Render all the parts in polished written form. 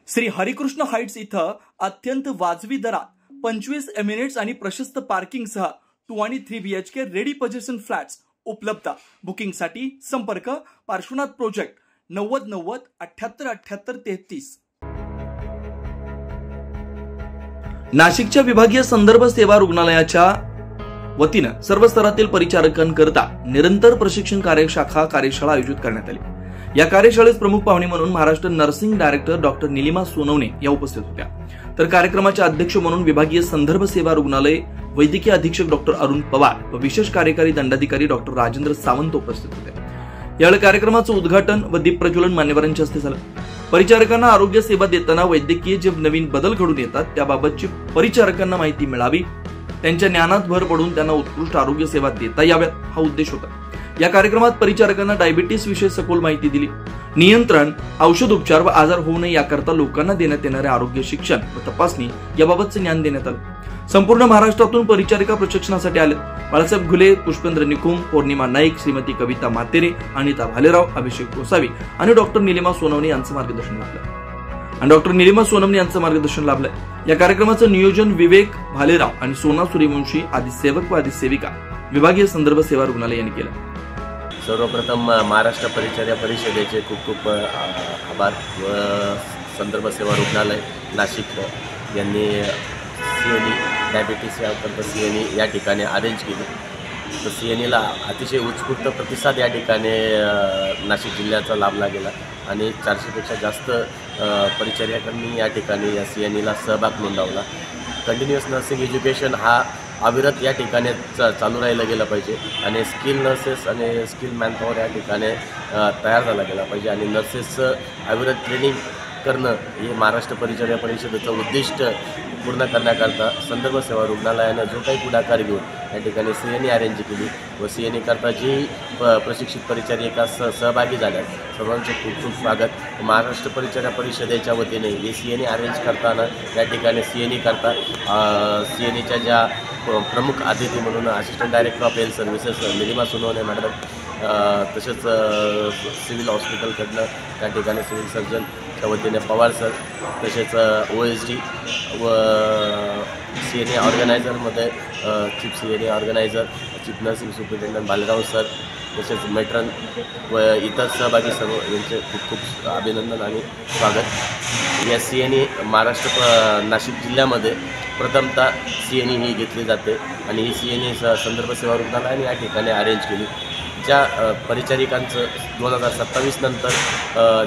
Shri Harikrishna Heights इथं अत्यंत वाजवी दरात 25 एमिनेट्स आणि प्रशस्त पार्किंगसह 2 आणि 3 BHK रेडी पोझिशन फ्लॅट्स उपलब्ध। बुकिंगसाठी संपर्क पार्श्वनाथ प्रोजेक्ट 90 90 78 78 33। नाशिकच्या विभागीय संदर्भ सेवा रुग्णालयाच्या वतीनं सर्व स्तरातील परिचारकांकरता निरंतर प्रशिक्षण कार्यशाळा आयोजित करण्यात आली। या कार्यशाळेत प्रमुख पाहुणे म्हणून Maharashtra nursing director doctor Nilima Sonawane या उपस्थित होत्या। तर कार्यक्रमाचे अध्यक्ष म्हणून विभागीय संदर्भ सेवा रुग्णालय वैद्यकीय अधीक्षक डॉक्टर अरुण पवार व विशेष कार्यकारी दंडाधिकारी डॉक्टर राजेंद्र सावंत उपस्थित होते। यावेळी कार्यक्रमाचं उद्घाटन व दीप प्रज्वलन मान्यवरांच्या हस्ते झालं। परिचारकांना आरोग्य सेवा देताना वैद्यकीय जे नवीन बदल घडून येतात त्याबाबतची परिचारकांना माहिती मिळावी, त्यांच्या ज्ञानात भर पडून त्यांना उत्कृष्ट आरोग्य सेवा देता याव्यात हा उद्देश होता। या कार्यक्रमात परिचारकांना डायबिटीस विषयी सखोल माहिती दिली। नियंत्रण, औषधोपचार व आजार होऊ नये याकरता लोकांना देण्यात येणारे आरोग्य शिक्षण व तपासणी याबाबतचे ज्ञान देण्यात आलं। संपूर्ण महाराष्ट्रातून परिचारिका प्रशिक्षणासाठी आले। बाळासाहेब घुले, पुष्पेंद्र निकुम, पौर्णिमा नाईक, श्रीमती कविता मातेरे, अनिता भालेराव, अभिषेक गोसावी आणि डॉक्टर निलिमा सोनवणे यांचं मार्गदर्शन लाभलं। या कार्यक्रमाचं नियोजन विवेक भालेराव आणि सोना सूर्यवंशी आदी सेवक व आदी सेविका विभागीय संदर्भ सेवा रुग्णालय यांनी केलं। सर्वप्रथम महाराष्ट्र परिचर्या परिषदेचे खूप आभार व संदर्भ सेवा रुग्णालय नाशिक यांनी CNE डायबिटीस याकरता CNE या ठिकाणी अरेंज केली। तर CNEला अतिशय उत्स्फूर्त प्रतिसाद या ठिकाणी नाशिक जिल्ह्याचा लाभला गेला आणि 400 पेक्षा जास्त परिचर्यकांनी या ठिकाणी या CNEला सहभाग नोंदवला। कंटिन्युअस नर्सिंग एज्युकेशन हा अविरत या ठिकाणी चालू राहिलं गेलं पाहिजे आणि स्किल नर्सेस आणि स्किल मॅनपॉवर या ठिकाणी तयार झाला गेला पाहिजे आणि नर्सेसचं अविरत ट्रेनिंग करणं हे महाराष्ट्र परिचर्या परिषदेचं उद्दिष्ट पूर्ण करण्याकरता संदर्भ सेवा रुग्णालयानं जो काही पुढाकार घेऊन या ठिकाणी CNE अरेंज केली व CNE करता जी प्रशिक्षित परिचारिका सहभागी झाल्या सर्वांचे खूप स्वागत। महाराष्ट्र परिचर्या परिषदेच्या वतीने हे CNE अरेंज करताना या ठिकाणी CNE करता CNEच्या ज्या प्रमुख अतिथी म्हणून assistant director of health services Nilima Sonawane madam, तसेच सिव्हिल हॉस्पिटलकडनं त्या ठिकाणी सिव्हिल सर्जनच्या वतीने पवार सर, तसेच OSD व CNE ऑर्गनायझरमध्ये chief CNE organiser chief nursing superintendent Bhalerao sir, तसेच मेट्रन व इतर सहभागी सर्व यांचे खूप अभिनंदन आणि स्वागत। या CNE महाराष्ट्र नाशिक जिल्ह्यामध्ये प्रथमतः CNE ही घेतली जाते आणि ही CNE संदर्भ सेवा रुग्णालयाने या ठिकाणी अरेंज केली। ज्या परिचारिकांचं 2027 नंतर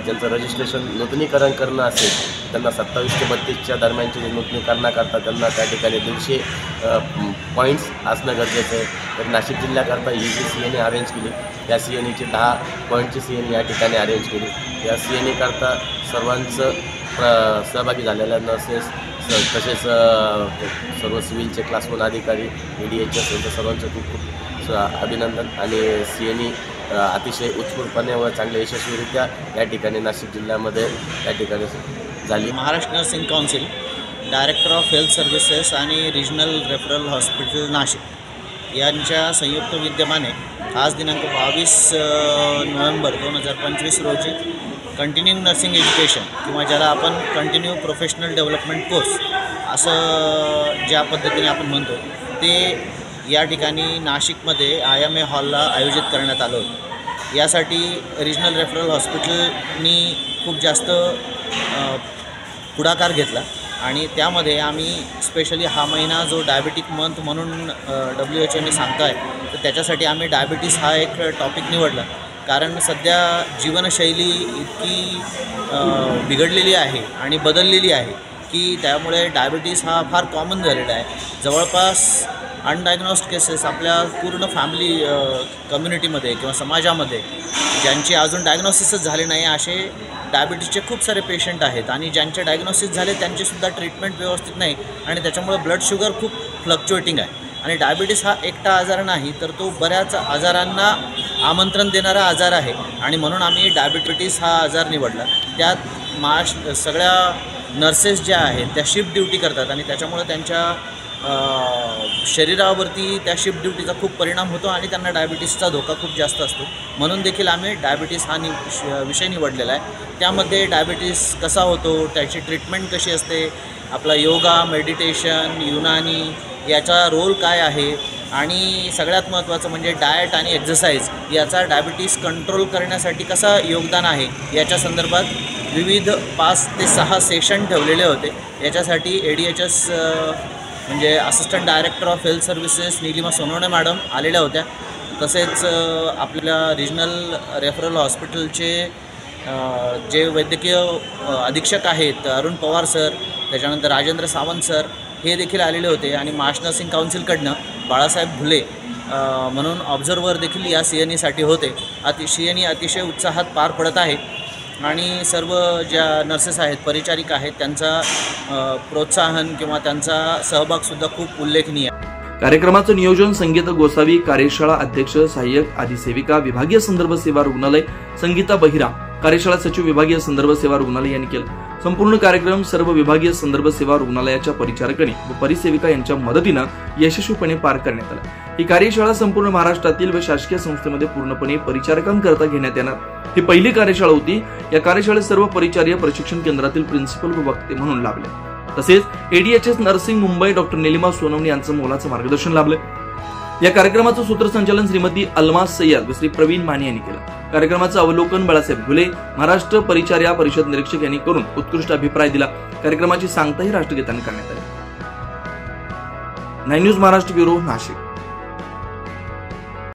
ज्यांचं रजिस्ट्रेशन नूतनीकरण करणं असेल त्यांना 27 ते 32च्या दरम्यानची नोंदणी करण्याकरता त्यांना त्या ठिकाणी 150 पॉईंट्स असणं गरजेचं आहे। तर नाशिक जिल्ह्याकरता ही जी CNE अरेंज केली या CNEची 10 पॉईंटची CNE या ठिकाणी अरेंज केली। या CNE करता सर्वांचं सहभागी झालेल्या नर्सेस तसेच सर्व सिव्हिलचे क्लास 1 अधिकारी ADHS यांच्या सर्वांचं खूप अभिनंदन आणि CNE अतिशय उत्स्फूर्तपणे व चांगल्या यशस्वीरित्या या ठिकाणी नाशिक जिल्ह्यामध्ये या ठिकाणी झाली। Maharashtra nursing council, director of health services आणि रिजनल रेफरल हॉस्पिटल नाशिक यांच्या संयुक्त विद्यमाने आज दिनांक 22 नोव्हेंबर 2025 रोजी कंटिन्यू नर्सिंग एज्युकेशन किंवा ज्याला आपण कंटिन्यू प्रोफेशनल डेव्हलपमेंट कोर्स असं ज्या पद्धतीने आपण म्हणतो ते या ठिकाणी नाशिकमध्ये IMA हॉलला आयोजित करण्यात आलं होतं। यासाठी रिजनल रेफरल हॉस्पिटलनी खूप जास्त पुढाकार घेतला आणि त्यामध्ये आम्ही स्पेशली हा महिना जो डायबिटिक मंथ म्हणून WHO सांगतो आहे तर त्याच्यासाठी आम्ही डायबिटीस हा एक टॉपिक निवडला, कारण सध्या जीवनशैली इतकी बिघडलेली आहे आणि बदललेली आहे की त्यामुळे डायबिटीस हा फार कॉमन झालेला आहे। जवळपास अनडायग्नोस्ड केसेस आपल्या पूर्ण फॅमिली कम्युनिटीमध्ये किंवा समाजामध्ये ज्यांची अजून डायग्नोसिसच झाले नाही असे डायबिटीसचे खूप सारे पेशंट आहेत आणि ज्यांचे डायग्नोसिस झाले त्यांचीसुद्धा ट्रीटमेंट व्यवस्थित नाही आणि त्याच्यामुळे ब्लड शुगर खूप फ्लक्च्युएटिंग आहे। आणि डायबिटीस हा एकटा आजार नाही तर तो बऱ्याच आजारांना आमंत्रण देणारा आजार आहे आणि म्हणून आम्ही डायबिटीस हा आजार निवडला। त्यात सगळ्या नर्सेस ज्या आहेत त्या शिफ्ट ड्युटी करतात आणि त्याच्यामुळे त्यांच्या शरीरावरती त्या शिफ्ट ड्युटीचा खूप परिणाम होतो आणि त्यांना डायबिटीसचा धोका खूप जास्त असतो. म्हणून देखील आम्ही डायबिटीस हा विषय निवडलेला आहे. त्यामध्ये डायबिटीस कसा होतो, त्याची ट्रीटमेंट कशी असते, आपला योगा, मेडिटेशन, युनानी याचा रोल काय आहे आणि सगळ्यात महत्त्वाचं म्हणजे डाएट आणि एक्झरसाइज याचा डायबिटीस कंट्रोल करण्यासाठी कसा योगदान आहे याच्या संदर्भात विविध 5 ते 6 सेशन ठेवलेले होते. याच्यासाठी ADHS म्हणजे assistant director of health services Nilima Sonawane madam आलेल्या होत्या. तसेच आपल्या रिजनल रेफरल हॉस्पिटलचे जे वैद्यकीय अधीक्षक आहेत अरुण पवार सर, त्याच्यानंतर राजेंद्र सावंत सर हे देखील आलेले होते आणि महाराष्ट्र नर्सिंग काउन्सिलकडनं बाळासाहेब भुले म्हणून ऑब्झर्वर देखील या CNEसाठी होते. CNE अतिशय उत्साहात पार पडत आहे आणि सर्व ज्या नर्सेस आहेत, परिचारिका आहेत, त्यांचा प्रोत्साहन किंवा त्यांचा सहभागसुद्धा खूप उल्लेखनीय आहे. कार्यक्रमाचं नियोजन संगीता गोसावी, कार्यशाळा अध्यक्ष, सहाय्यक अधिसेविका, विभागीय संदर्भ सेवा रुग्णालय संगीता बहिरा, कार्यशाळा सचिव, विभागीय संदर्भ सेवा रुग्णालय यांनी केलं. संपूर्ण कार्यक्रम सर्व विभागीय संदर्भ सेवा रुग्णालयाच्या परिचारकांनी व परिसेविका यांच्या मदतीनं यशस्वीपणे पार करण्यात आलं. ही कार्यशाळा संपूर्ण महाराष्ट्रातील व शासकीय संस्थेमध्ये पूर्णपणे परिचारकांकरता घेण्यात येणार ही पहिली कार्यशाळा होती. या कार्यशाळेत सर्व परिचारीय प्रशिक्षण केंद्रातील प्रिन्सिपल व वक्ते म्हणून लाभले. तसेच ADHS nursing Mumbai doctor Nilima Sonawane यांचं मोलाचं मार्गदर्शन लाभलं. या कार्यक्रमाचं सूत्रसंचालन श्रीमती अल्मास सय्यद व श्री प्रवीण माने यांनी केलं. कार्यक्रमाचं अवलोकन बाळासाहेब भुले, महाराष्ट्र परिचार्या परिषद निरीक्षक यांनी करून उत्कृष्ट अभिप्राय दिला. कार्यक्रमाची सांगताही राष्ट्रगीताने करण्यात आली. 9 न्यूज महाराष्ट्र ब्युरो, नाशिक.